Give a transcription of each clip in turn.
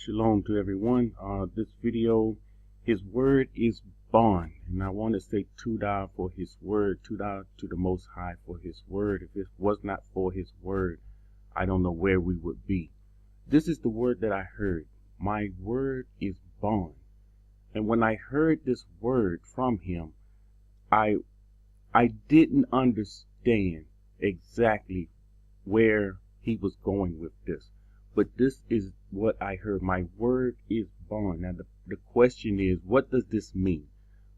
Shalom to everyone. This video, His Word is Bond. And I want to say $2 for His Word, $2 to the Most High for His Word. If it was not for His Word, I don't know where we would be. This is the word that I heard. My word is bond. And when I heard this word from Him, I didn't understand exactly where He was going with this. But this is what I heard. My word is bond. Now, the question is, what does this mean?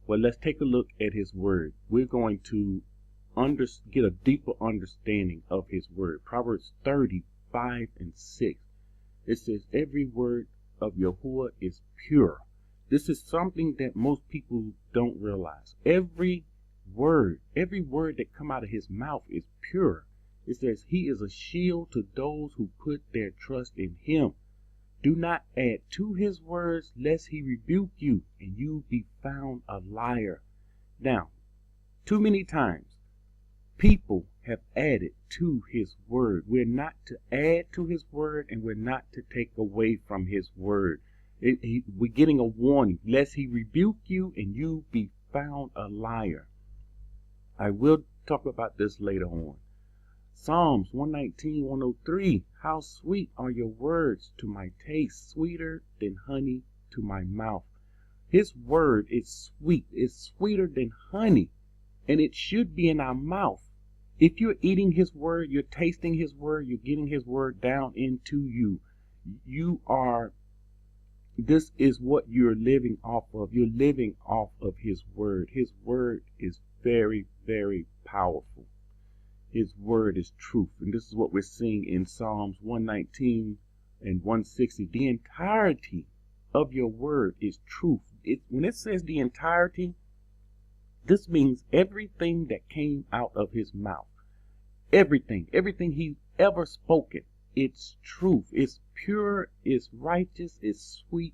Well, let's take a look at His word. We're going to get a deeper understanding of His word. Proverbs 30:5-6. It says, every word of Yahuwah is pure. This is something that most people don't realize. Every word that come out of His mouth is pure. It says, He is a shield to those who put their trust in Him. Do not add to His words, lest He rebuke you, and you be found a liar. Now, too many times, people have added to His word. We're not to add to His word, and we're not to take away from His word. We're getting a warning, lest He rebuke you, and you be found a liar. I will talk about this later on. Psalms 119:103. How sweet are your words to my taste, sweeter than honey to my mouth. His word is sweet. It's sweeter than honey, and it should be in our mouth. If you're eating His word, you're tasting His word, you're getting His word down into you. This is what you're living off of. You're living off of His word. His word is very, very powerful. His word is truth. And this is what we're seeing in Psalms 119 and 160. The entirety of your word is truth. When it says the entirety, this means everything that came out of His mouth. Everything He ever spoken. It's truth. It's pure. It's righteous. It's sweet.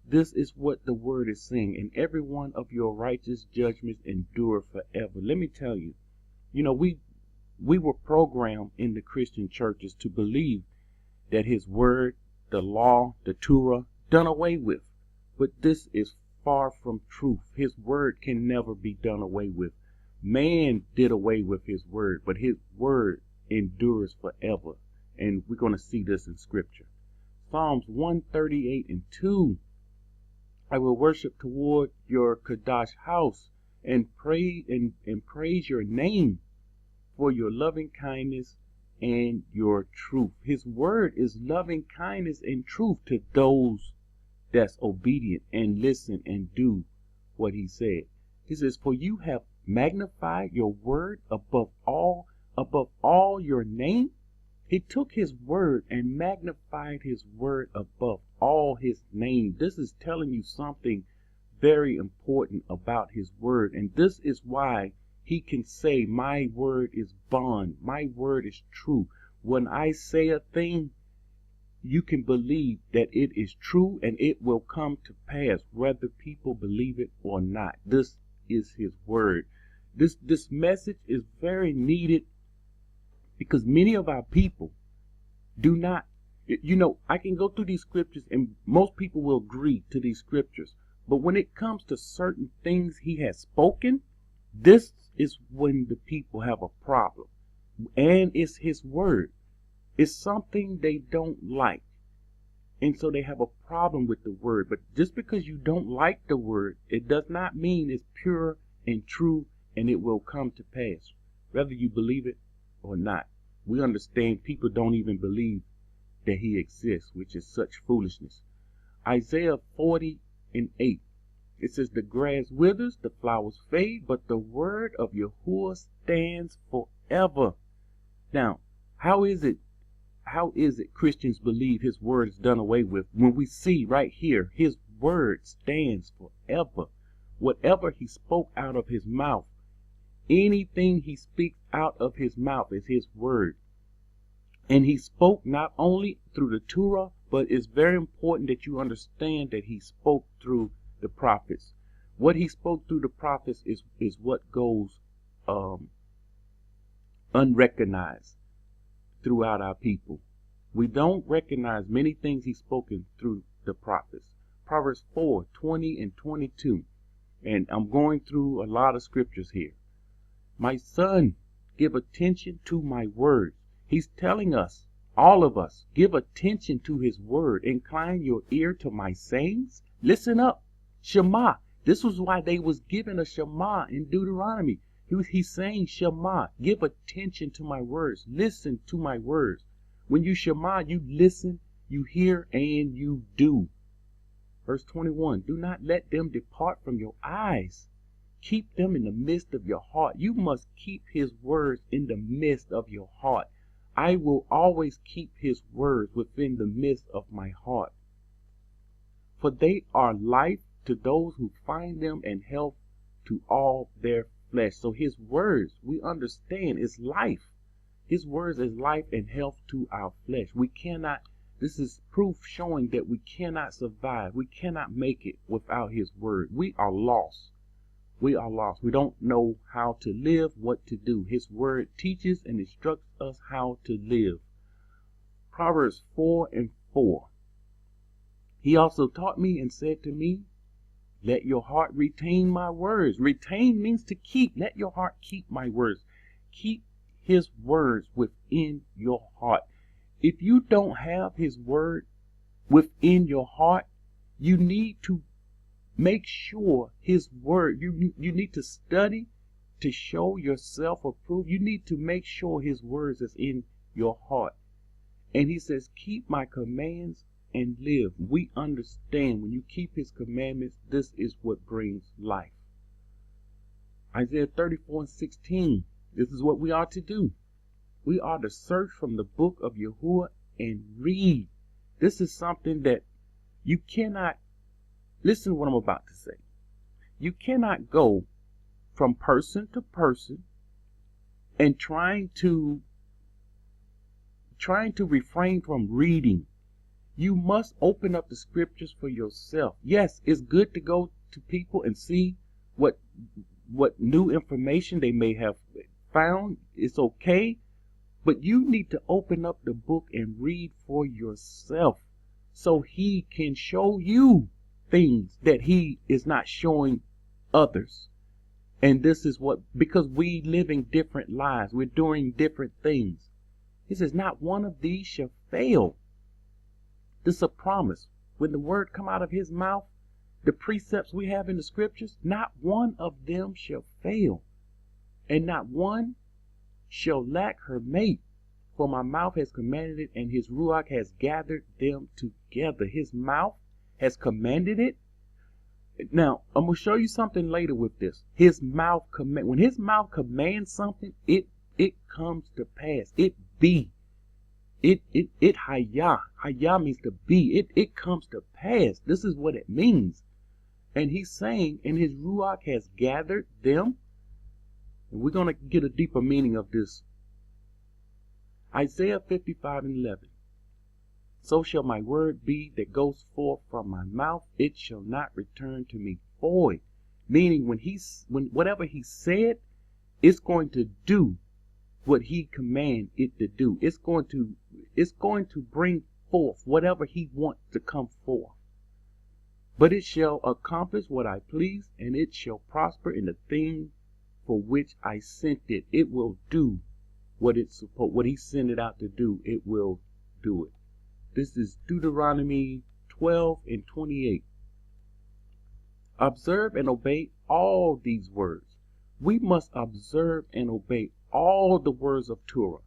This is what the word is saying. And every one of your righteous judgments endure forever. Let me tell you, we were programmed in the Christian churches to believe that His word, the law, the Torah, done away with. But this is far from truth. His word can never be done away with. Man did away with His word, but His word endures forever. And we're going to see this in Scripture. Psalms 138:2. I will worship toward your Kadash house and praise your name for your loving kindness and your truth. His word is loving kindness and truth to those that's obedient and listen and do what He said. He says, for you have magnified your word above all your name. He took His word and magnified His word above all His name. This is telling you something very important about His word. And this is why He can say, my word is bond. My word is true. When I say a thing, you can believe that it is true and it will come to pass, whether people believe it or not. This is His word. This message is very needed because many of our people do not, I can go through these scriptures and most people will agree to these scriptures. But when it comes to certain things He has spoken, this is when the people have a problem. And it's His word. It's something they don't like. And so they have a problem with the word. But just because you don't like the word, it does not mean it's pure and true and it will come to pass, whether you believe it or not. We understand people don't even believe that He exists, which is such foolishness. Isaiah 40:8. It says, the grass withers, the flowers fade, but the word of Yahuwah stands forever. Now, how is it Christians believe His word is done away with when we see right here His word stands forever? Whatever He spoke out of His mouth, anything He speaks out of His mouth is His word. And He spoke not only through the Torah, but it's very important that you understand that He spoke through the prophets. What He spoke through the prophets is what goes unrecognized throughout our people. We don't recognize many things He's spoken through the prophets. Proverbs 4:20 and 22. And I'm going through a lot of scriptures here. My son, give attention to my words. He's telling us, all of us, give attention to his word. Incline your ear to my sayings. Listen up. Shema. This was why they was given a Shema in Deuteronomy. He's saying Shema. Give attention to my words. Listen to my words. When you Shema, you listen, you hear, and you do. Verse 21, do not let them depart from your eyes. Keep them in the midst of your heart. You must keep his words in the midst of your heart. I will always keep his words within the midst of my heart. For they are life to those who find them and health to all their flesh. So his words, we understand, is life. His words is life and health to our flesh. We cannot, this is proof showing that we cannot survive. We cannot make it without his word. We are lost. We are lost. We don't know how to live, what to do. His word teaches and instructs us how to live. Proverbs 4:4. He also taught me and said to me, let your heart retain my words. Retain means to keep. Let your heart keep my words. Keep his words within your heart. If you don't have his word within your heart, you need to make sure his word, you need to study to show yourself approved. You need to make sure his words is in your heart. And he says, keep my commands and live. We understand when you keep his commandments, this is what brings life. Isaiah 34:16. This is what we are to do. We are to search from the book of Yahuwah and read. This is something that you cannot, listen to what I'm about to say. You cannot go from person to person and trying to refrain from reading. You must open up the scriptures for yourself. Yes, it's good to go to people and see what new information they may have found. It's okay. But you need to open up the book and read for yourself so he can show you things that he is not showing others. And this is what, because we living different lives, we're doing different things. He says, not one of these shall fail. This is a promise. When the word come out of his mouth, the precepts we have in the scriptures, not one of them shall fail. And not one shall lack her mate. For my mouth has commanded it, and his ruach has gathered them together. His mouth has commanded it. Now, I'm going to show you something later with this. His mouth when his mouth commands something, it comes to pass. It be. It hayah. Hayah means to be. It comes to pass. This is what it means. And he's saying, and his ruach has gathered them. And we're going to get a deeper meaning of this. Isaiah 55:11. So shall my word be that goes forth from my mouth. It shall not return to me void. Meaning when whatever he said, it's going to do what he command it to do. It's going to bring forth whatever he wants to come forth. But it shall accomplish what I please, and it shall prosper in the thing for which I sent it. It will do what he sent it out to do. It will do it. This is Deuteronomy 12:28. Observe and obey all these words. We must observe and obey all the words of Torah,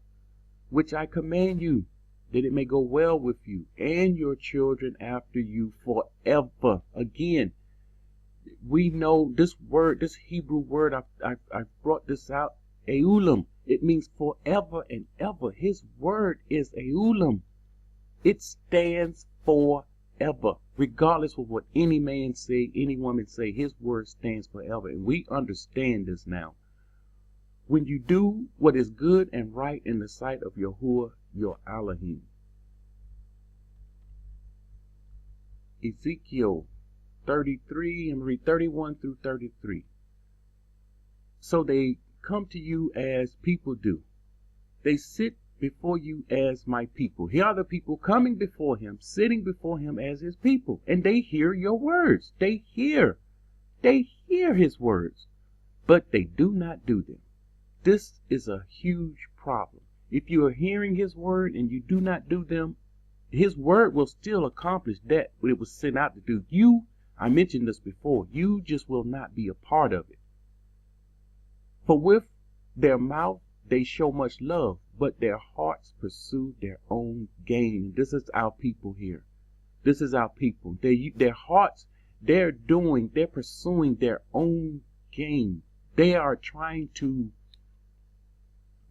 which I command you, that it may go well with you and your children after you forever. Again, we know this word, this Hebrew word, I brought this out, Eulam. It means forever and ever. His word is Eulam. It stands forever. Regardless of what any man say, any woman say, his word stands forever. And we understand this now. When you do what is good and right in the sight of Yahuwah, your Elohim. Ezekiel 33, and read 31 through 33. So they come to you as people do. They sit before you as my people. Here are the people coming before him, sitting before him as his people, and they hear your words. They hear his words, but they do not do them. This is a huge problem. If you are hearing his word and you do not do them, his word will still accomplish that what it was sent out to do. You, I mentioned this before, you just will not be a part of it. For with their mouth they show much love, but their hearts pursue their own gain. This is our people here. This is our people. Their hearts, they're pursuing their own gain. They are trying to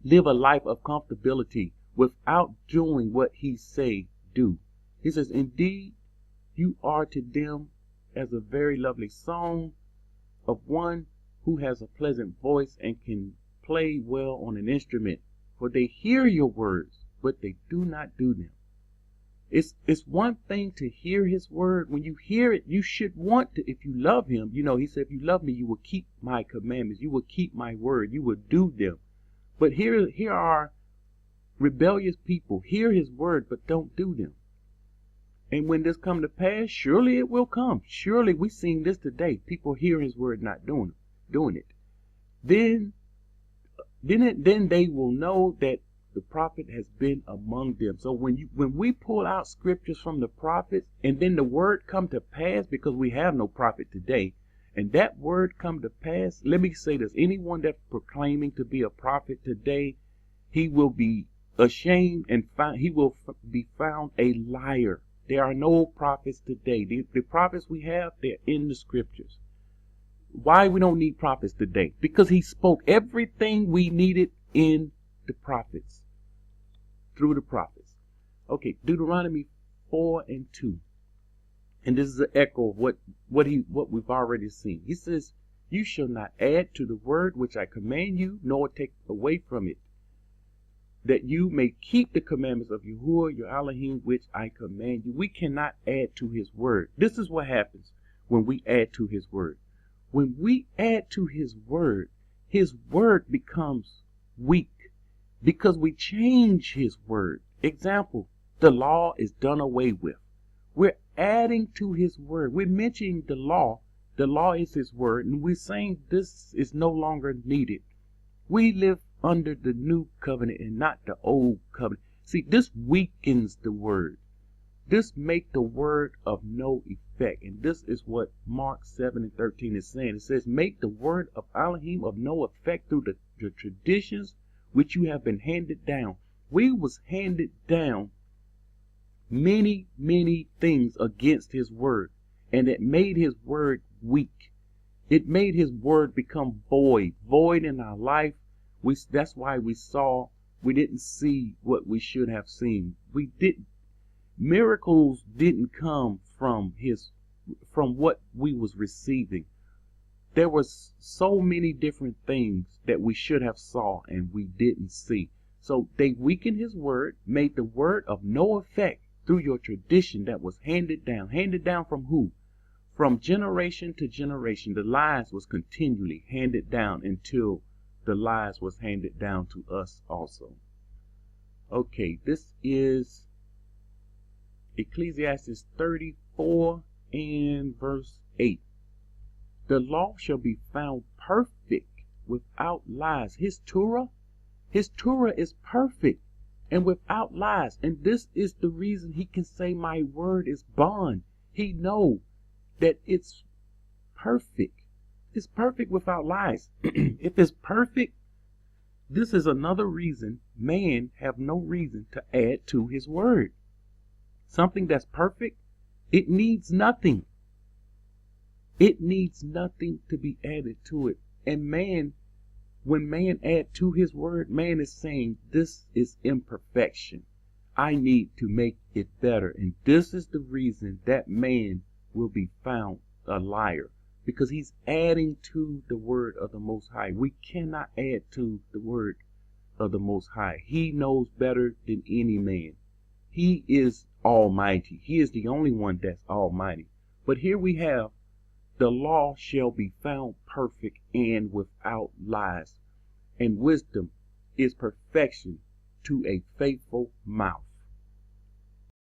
live a life of comfortability without doing what he say do. He says, indeed, you are to them as a very lovely song of one who has a pleasant voice and can play well on an instrument. For they hear your words, but they do not do them. It's one thing to hear his word. When you hear it, you should want to, if you love him, he said, if you love me, you will keep my commandments. You will keep my word. You will do them. But here are rebellious people, hear his word, but don't do them. And when this come to pass, surely it will come. Surely we're seeing this today. People hear his word, not doing it. Then they will know that the prophet has been among them. So when we pull out scriptures from the prophets, and then the word come to pass, because we have no prophet today, and that word come to pass, let me say this, anyone that's proclaiming to be a prophet today, he will be ashamed and he will be found a liar. There are no prophets today. The prophets we have, they're in the scriptures. Why we don't need prophets today? Because he spoke everything we needed in the prophets, through the prophets. Okay, Deuteronomy 4:2. And this is an echo of what we've already seen. He says, you shall not add to the word which I command you, nor take away from it, that you may keep the commandments of Yahuwah your Elohim, which I command you. We cannot add to his word. This is what happens when we add to his word. When we add to his word becomes weak because we change his word. Example, the law is done away with. We're adding to his word. We're mentioning the law. The law is his word, and we're saying this is no longer needed. We live under the new covenant and not the old covenant. See, this weakens the word. This makes the word of no effect. And this is what Mark 7:13 is saying. It says, make the word of Elohim of no effect through the traditions which you have been handed down. We was handed down many, many things against his word, and it made his word weak. It made his word become void in our life. That's why we didn't see what we should have seen. Miracles didn't come from what we was receiving. There was so many different things that we should have saw and we didn't see. So they weakened his word, made the word of no effect through your tradition that was handed down. Handed down from who? From generation to generation. The lies was continually handed down until the lies was handed down to us also. Okay, this is Ecclesiastes 34 and verse 8. The law shall be found perfect without lies. His Torah is perfect and without lies. And this is the reason he can say my word is bond. He knows that it's perfect. It's perfect without lies. If it's perfect, this is another reason man have no reason to add to his word. Something that's perfect, it needs nothing. It needs nothing to be added to it. And man, when man add to his word, man is saying this is imperfection. I need to make it better. And this is the reason that man will be found a liar, because he's adding to the word of the Most High. We cannot add to the word of the Most High. He knows better than any man. He is almighty. He is the only one that's almighty. But here we have, the law shall be found perfect and without lies. And wisdom is perfection to a faithful mouth.